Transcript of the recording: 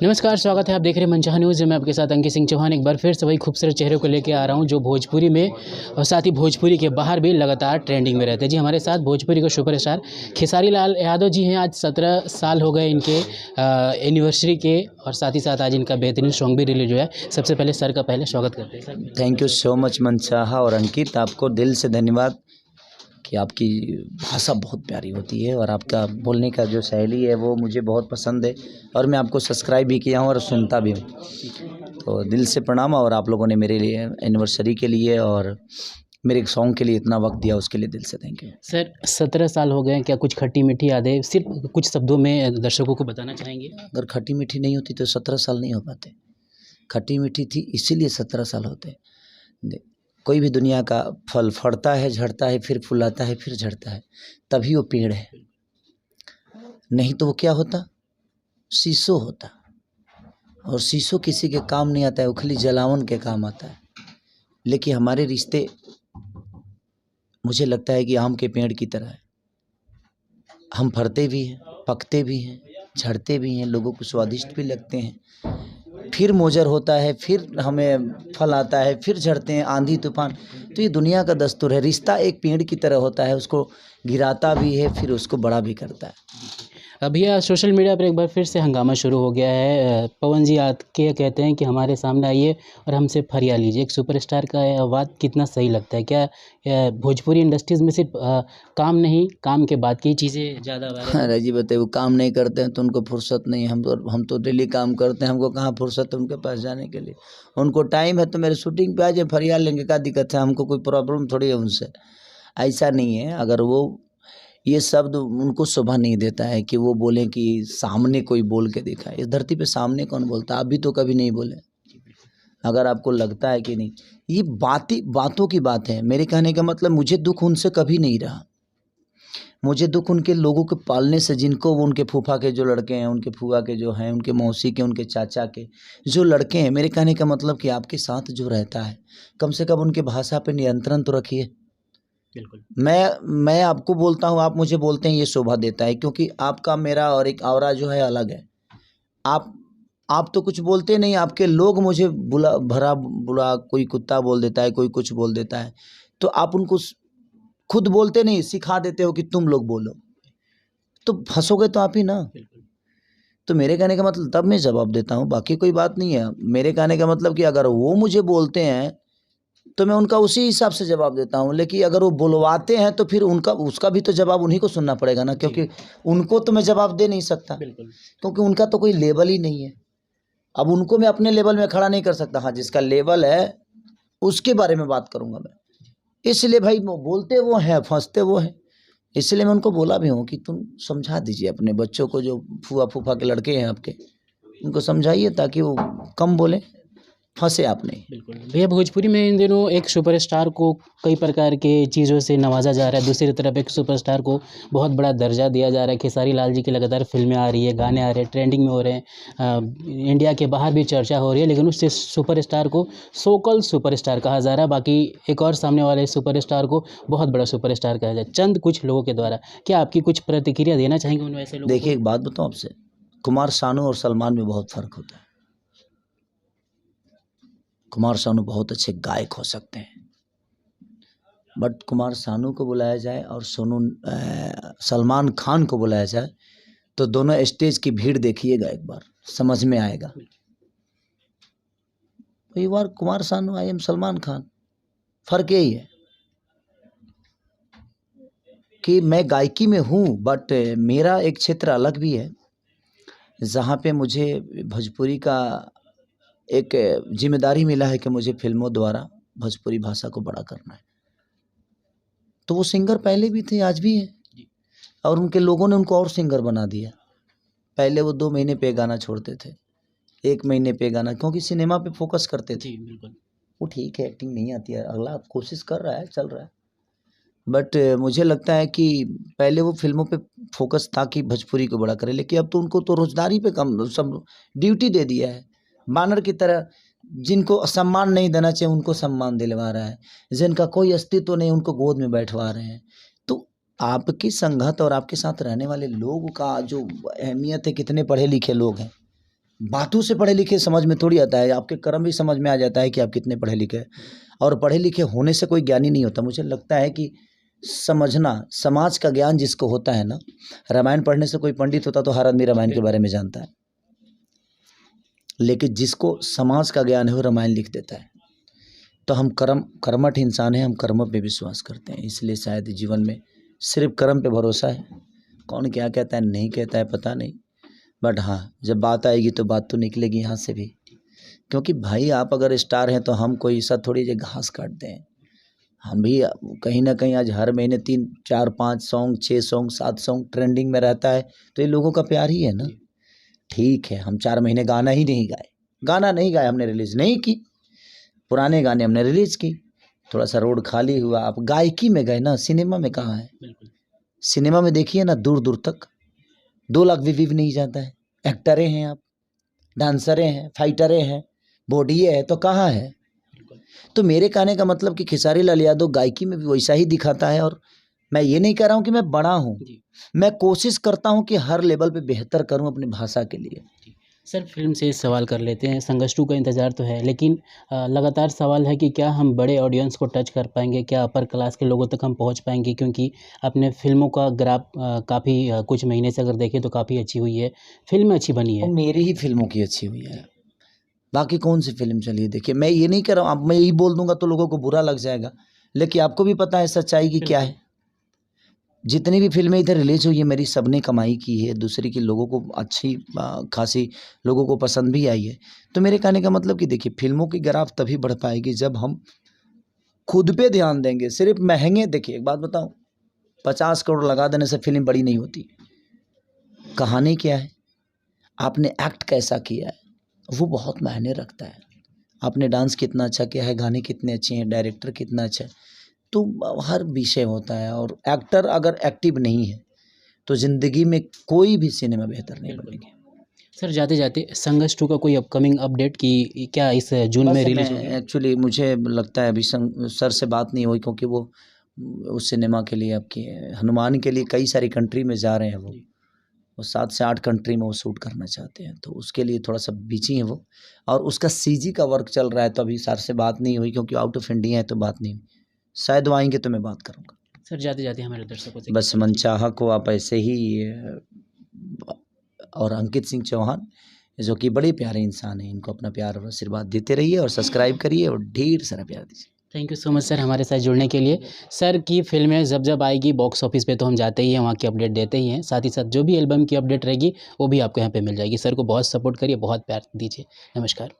नमस्कार, स्वागत है। आप देख रहे हैं मनचाहा न्यूज़। मैं आपके साथ अंकित सिंह चौहान एक बार फिर से वही खूबसूरत चेहरे को लेकर आ रहा हूं जो भोजपुरी में और साथ ही भोजपुरी के बाहर भी लगातार ट्रेंडिंग में रहते हैं। जी, हमारे साथ भोजपुरी के सुपरस्टार खेसारी लाल यादव जी हैं। आज 17 साल हो गए इनके एनिवर्सरी के और साथ ही साथ आज इनका बेहतरीन सॉन्ग भी रिलीज हुआ है। सबसे पहले सर का पहले स्वागत करते हैं sir. Thank you so much मनचाहा और अंकित, आपको दिल से धन्यवाद कि आपकी भाषा बहुत प्यारी होती है और आपका बोलने का जो शैली है वो मुझे बहुत पसंद है और मैं आपको सब्सक्राइब भी किया हूँ और सुनता भी हूँ। तो दिल से प्रणाम। और आप लोगों ने मेरे लिए एनिवर्सरी के लिए और मेरे सॉन्ग के लिए इतना वक्त दिया, उसके लिए दिल से थैंक यू। सर 17 साल हो गए, क्या कुछ खट्टी मीठी यादें सिर्फ कुछ शब्दों में दर्शकों को बताना चाहेंगे? अगर खट्टी मीठी नहीं होती तो 17 साल नहीं हो पाते। खट्टी मीठी थी इसीलिए 17 साल होते। कोई भी दुनिया का फल फड़ता है, झड़ता है, फिर फुलाता है, फिर झड़ता है, तभी वो पेड़ है। नहीं तो वो क्या होता? शीशो होता। और शीशो किसी के काम नहीं आता है, वो खाली जलावन के काम आता है। लेकिन हमारे रिश्ते मुझे लगता है कि आम के पेड़ की तरह है। हम फरते भी हैं, पकते भी हैं, झड़ते भी हैं, लोगों को स्वादिष्ट भी लगते हैं, फिर मोजर होता है, फिर हमें फल आता है, फिर झड़ते हैं, आंधी तूफान। तो ये दुनिया का दस्तूर है। रिश्ता एक पेड़ की तरह होता है, उसको गिराता भी है, फिर उसको बड़ा भी करता है। अभी सोशल मीडिया पर एक बार फिर से हंगामा शुरू हो गया है। पवन जी आके कहते हैं कि हमारे सामने आइए और हमसे फरिया लीजिए। एक सुपरस्टार का बात कितना सही लगता है? क्या भोजपुरी इंडस्ट्रीज में सिर्फ काम नहीं, काम के बाद की चीज़ें ज़्यादा वायरल? अरे जी बताइए, वो काम नहीं करते हैं तो उनको फुर्सत नहीं है। हम तो डेली काम करते हैं, हमको कहाँ फुर्सत है उनके पास जाने के लिए। उनको टाइम है तो मेरे शूटिंग पे आ जाए, फरियाद लेंगे, क्या दिक्कत है? हमको कोई प्रॉब्लम थोड़ी है उनसे। ऐसा नहीं है। अगर वो ये शब्द उनको शोभा नहीं देता है कि वो बोलें कि सामने कोई बोल के देखा है। इस धरती पे सामने कौन बोलता है? आप भी तो कभी नहीं बोले। अगर आपको लगता है कि नहीं, ये बातों की बात है। मेरे कहने का मतलब, मुझे दुख उनसे कभी नहीं रहा। मुझे दुख उनके लोगों के पालने से, जिनको वो उनके फूफा के जो लड़के हैं, उनके फूफा के जो हैं, उनके मौसी के, उनके चाचा के जो लड़के हैं। मेरे कहने का मतलब कि आपके साथ जो रहता है, कम से कम उनके भाषा पे नियंत्रण तो रखिए। बिल्कुल। मैं आपको बोलता हूँ, आप मुझे बोलते हैं, ये शोभा देता है, क्योंकि आपका मेरा और एक ऑरा जो है अलग है। आप तो कुछ बोलते नहीं, आपके लोग मुझे बुला कोई कुत्ता बोल देता है, कोई कुछ बोल देता है, तो आप उनको खुद बोलते नहीं, सिखा देते हो कि तुम लोग बोलो, तो फंसोगे तो आप ही ना। तो मेरे कहने का मतलब तब मैं जवाब देता हूँ, बाकी कोई बात नहीं है। मेरे कहने का मतलब कि अगर वो मुझे बोलते हैं तो मैं उनका उसी हिसाब से जवाब देता हूँ। लेकिन अगर वो बुलवाते हैं तो फिर उसका भी तो जवाब उन्हीं को सुनना पड़ेगा ना, क्योंकि उनको तो मैं जवाब दे नहीं सकता, क्योंकि उनका तो कोई लेवल ही नहीं है। अब उनको मैं अपने लेवल में खड़ा नहीं कर सकता। हाँ, जिसका लेवल है उसके बारे में बात करूँगा मैं। इसलिए भाई, बोलते वो हैं, फंसते वो हैं। इसलिए मैं उनको बोला भी हूँ कि तुम समझा दीजिए अपने बच्चों को, जो फूफा के लड़के हैं आपके, उनको समझाइए ताकि वो कम बोलें, फंसे आप नहीं। बिल्कुल भैया, भोजपुरी में इन दिनों एक सुपरस्टार को कई प्रकार के चीज़ों से नवाजा जा रहा है। दूसरी तरफ एक सुपरस्टार को बहुत बड़ा दर्जा दिया जा रहा है। खेसारी लाल जी की लगातार फिल्में आ रही है, गाने आ रहे हैं, ट्रेंडिंग में हो रहे हैं, इंडिया के बाहर भी चर्चा हो रही है। लेकिन उससे सुपरस्टार को सोकल सुपरस्टार कहा जा रहा है, बाकी एक और सामने वाले सुपरस्टार को बहुत बड़ा सुपरस्टार कहा जाए चंद कुछ लोगों के द्वारा। क्या आपकी कुछ प्रतिक्रिया देना चाहेंगे उन वैसे लोगों को? देखिए, एक बात बताऊँ आपसे, कुमार सानू और सलमान में बहुत फ़र्क होता है। कुमार सानू बहुत अच्छे गायक हो सकते हैं, बट कुमार सानू को बुलाया जाए और सलमान खान को बुलाया जाए तो दोनों स्टेज की भीड़ देखिएगा, एक बार समझ में आएगा। कई बार कुमार सानू, आई एम सलमान खान, फ़र्क यही है कि मैं गायकी में हूँ, बट मेरा एक क्षेत्र अलग भी है, जहाँ पे मुझे भोजपुरी का एक जिम्मेदारी मिला है कि मुझे फिल्मों द्वारा भोजपुरी भाषा को बड़ा करना है। तो वो सिंगर पहले भी थे, आज भी हैं, और उनके लोगों ने उनको और सिंगर बना दिया। पहले वो 2 महीने पे गाना छोड़ते थे, 1 महीने पे गाना, क्योंकि सिनेमा पे फोकस करते थे। बिल्कुल। वो ठीक है, एक्टिंग नहीं आती है, अगला कोशिश कर रहा है, चल रहा है, बट मुझे लगता है कि पहले वो फिल्मों पे फोकस था कि भोजपुरी को बड़ा करे। लेकिन अब तो उनको तो रोजगारी पे कम सब ड्यूटी दे दिया है, बानर की तरह। जिनको सम्मान नहीं देना चाहिए उनको सम्मान दिलवा रहा है, जिनका कोई अस्तित्व नहीं उनको गोद में बैठवा रहे हैं। तो आपकी संगत और आपके साथ रहने वाले लोगों का जो अहमियत है, कितने पढ़े लिखे लोग हैं, बातों से पढ़े लिखे समझ में थोड़ी आता है, आपके कर्म भी समझ में आ जाता है कि आप कितने पढ़े लिखे हैं। और पढ़े लिखे होने से कोई ज्ञानी नहीं होता। मुझे लगता है कि समझना, समाज का ज्ञान जिसको होता है ना, रामायण पढ़ने से कोई पंडित होता तो हर आदमी रामायण के बारे में जानता है, लेकिन जिसको समाज का ज्ञान है वो रामायण लिख देता है। तो हम कर्मठ इंसान हैं, हम कर्म पे विश्वास करते हैं, इसलिए शायद जीवन में सिर्फ कर्म पे भरोसा है। कौन क्या कहता है नहीं कहता है पता नहीं, बट हाँ, जब बात आएगी तो बात तो निकलेगी यहाँ से भी। क्योंकि भाई आप अगर स्टार हैं तो हम कोई ऐसा थोड़ी जो घास काटते हैं। हम भी कहीं ना कहीं आज हर महीने 3 4 5 सॉन्ग, 6 सॉन्ग, 7 सॉन्ग ट्रेंडिंग में रहता है, तो ये लोगों का प्यार ही है ना। ठीक है, हम 4 महीने गाना ही नहीं गाए, गाना नहीं गाए, हमने रिलीज़ नहीं की, पुराने गाने हमने रिलीज़ की, थोड़ा सा रोड खाली हुआ। आप गायकी में गए ना, सिनेमा में कहाँ है? सिनेमा में देखिए ना, दूर दूर तक 2 लाख व्यू नहीं जाता है। एक्टरें हैं आप, डांसरें हैं, फाइटरें हैं, बॉडी है, तो कहाँ है? तो मेरे कहने का मतलब कि खेसारी लाल यादव गायकी में भी वैसा ही दिखाता है। और मैं ये नहीं कह रहा हूँ कि मैं बड़ा हूँ, मैं कोशिश करता हूँ कि हर लेवल पे बेहतर करूँ अपनी भाषा के लिए। सर फिल्म से सवाल कर लेते हैं, संघर्ष 2 का इंतज़ार तो है, लेकिन लगातार सवाल है कि क्या हम बड़े ऑडियंस को टच कर पाएंगे, क्या अपर क्लास के लोगों तक हम पहुंच पाएंगे? क्योंकि अपने फिल्मों का ग्राफ काफ़ी कुछ महीने से अगर देखें तो काफ़ी अच्छी हुई है, फिल्म अच्छी बनी है। और मेरी ही फिल्मों की अच्छी हुई है, बाकी कौन सी फिल्म चली? देखिए मैं ये नहीं कह रहा हूँ, अब मैं यही बोल दूंगा तो लोगों को बुरा लग जाएगा, लेकिन आपको भी पता है सच्चाई की क्या है। जितनी भी फिल्में इधर रिलीज हुई है मेरी, सबने कमाई की है, दूसरी की लोगों को अच्छी खासी लोगों को पसंद भी आई है। तो मेरे कहने का मतलब कि देखिए, फिल्मों की ग्राफ तभी बढ़ पाएगी जब हम खुद पे ध्यान देंगे। सिर्फ महंगे, देखिए एक बात बताऊं, 50 करोड़ लगा देने से फिल्म बड़ी नहीं होती। कहानी क्या है, आपने एक्ट कैसा किया है, वो बहुत मायने रखता है। आपने डांस कितना अच्छा किया है, गाने कितने अच्छे हैं, डायरेक्टर कितना अच्छा है, तो हर विषय होता है। और एक्टर अगर एक्टिव नहीं है तो ज़िंदगी में कोई भी सिनेमा बेहतर नहीं बनेगी। सर जाते जाते संघर्ष 2 का कोई अपकमिंग अपडेट की क्या इस जून में रिलीज होगी? एक्चुअली मुझे लगता है अभी सर से बात नहीं हुई, क्योंकि वो उस सिनेमा के लिए, आपकी हनुमान के लिए कई सारी कंट्री में जा रहे हैं। वो 7 से 8 कंट्री में वो शूट करना चाहते हैं, तो उसके लिए थोड़ा सा बिजी हैं वो। और उसका सीजी का वर्क चल रहा है, तो अभी सर से बात नहीं हुई, क्योंकि आउट ऑफ इंडिया है तो बात नहीं हुई। शायद वो आएंगे तो मैं बात करूँगा। सर जाते जाते हमारे दर्शकों से बस मनचाहा को आप ऐसे ही, और अंकित सिंह चौहान जो कि बड़े प्यारे इंसान हैं, इनको अपना प्यार और आशीर्वाद देते रहिए और सब्सक्राइब करिए और ढेर सारा प्यार दीजिए। Thank you so much sir हमारे साथ जुड़ने के लिए। सर की फिल्में जब जब आएगी बॉक्स ऑफिस पे तो हम जाते ही हैं, वहाँ की अपडेट देते ही हैं, साथ ही साथ जो भी एल्बम की अपडेट रहेगी वो भी आपको यहाँ पे मिल जाएगी। सर को बहुत सपोर्ट करिए, बहुत प्यार दीजिए। नमस्कार।